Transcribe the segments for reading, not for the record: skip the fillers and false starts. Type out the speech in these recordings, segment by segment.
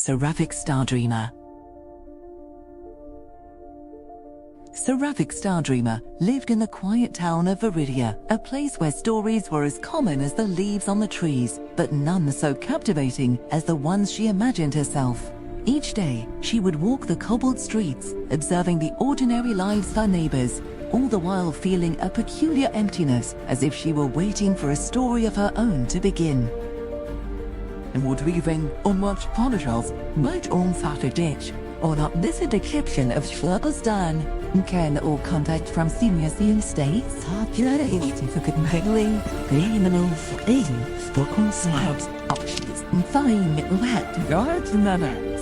Seraphic Stardreamer. Seraphic Stardreamer lived in the quiet town of Viridia, a place where stories were as common as the leaves on the trees, but none so captivating as the ones she imagined herself. Each day, she would walk the cobbled streets, observing the ordinary lives of her neighbors, all the while feeling a peculiar emptiness, as if she were waiting for a story of her own to begin. En wordt weaving on much polishers, might on Saturday, or not this a description of Schwabelstan, can all contact from senior states, certificate mailing, criminals, spoken slabs, options, and fine wet guards manners.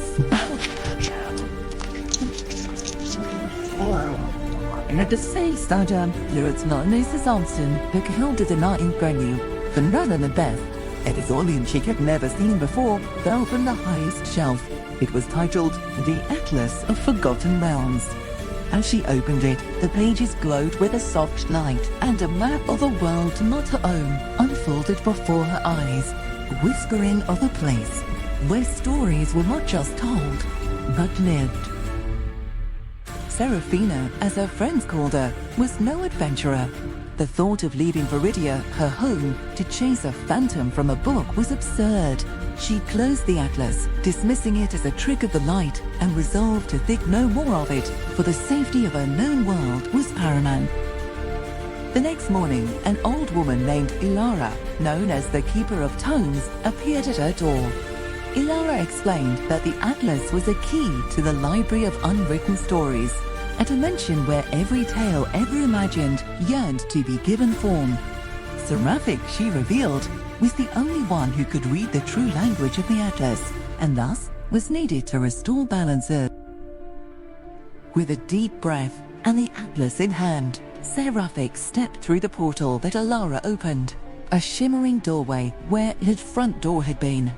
En de zeestadium, Lurits Nonese Samson, who held the night in Grenue, van rather than Beth. It is alien she had never seen before, fell from the highest shelf. It was titled The Atlas of Forgotten Realms. As she opened it, the pages glowed with a soft light, and a map of a world not her own unfolded before her eyes, whispering of a place where stories were not just told, but lived. Seraphina, as her friends called her, was no adventurer. The thought of leaving Viridia, her home, to chase a phantom from a book was absurd. She closed the atlas, dismissing it as a trick of the light, and resolved to think no more of it, for the safety of her known world was paramount. The next morning, an old woman named Ilara, known as the Keeper of Tones, appeared at her door. Ilara explained that the atlas was a key to the library of unwritten stories, a dimension where every tale ever imagined yearned to be given form. Seraphic, she revealed, was the only one who could read the true language of the atlas, and thus was needed to restore balance. With a deep breath and the atlas in hand, Seraphic stepped through the portal that Ilara opened, a shimmering doorway where his front door had been.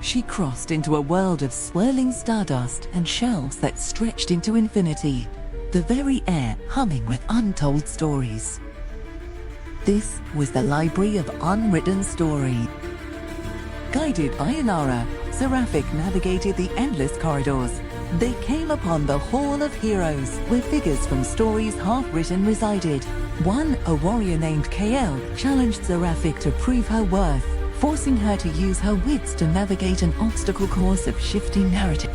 She crossed into a world of swirling stardust and shelves that stretched into infinity, the very air humming with untold stories. This was the Library of Unwritten Story. Guided by Ilara, Seraphic navigated the endless corridors. They came upon the Hall of Heroes, where figures from stories half-written resided. One, a warrior named Kael, challenged Seraphic to prove her worth, forcing her to use her wits to navigate an obstacle course of shifting narrative.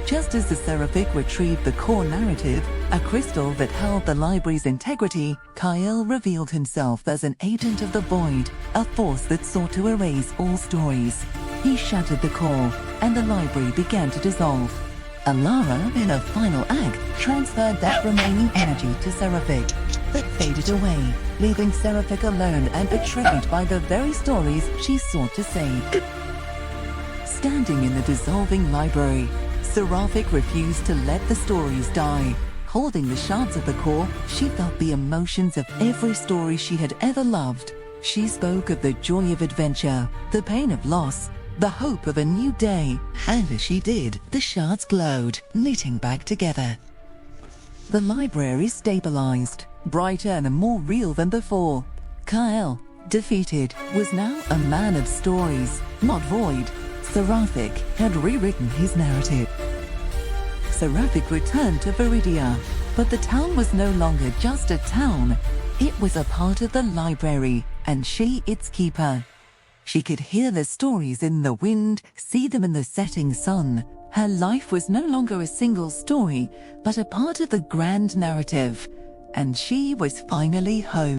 Just as the Seraphic retrieved the core narrative, a crystal that held the library's integrity, Kael revealed himself as an agent of the void, a force that sought to erase all stories. He shattered the core, and the library began to dissolve. Ilara, in a final act, transferred that remaining energy to Seraphic, but faded away, leaving Seraphic alone and betrayed by the very stories she sought to save. Standing in the dissolving library, Seraphic refused to let the stories die. Holding the shards of the core, she felt the emotions of every story she had ever loved. She spoke of the joy of adventure, the pain of loss, the hope of a new day, and as she did, the shards glowed, knitting back together. The library stabilized, brighter and more real than before. Kael, defeated, was now a man of stories, not void. Seraphic had rewritten his narrative. Seraphic returned to Viridia, but the town was no longer just a town. It was a part of the library, and she its keeper. She could hear the stories in the wind, see them in the setting sun. Her life was no longer a single story, but a part of the grand narrative. And she was finally home.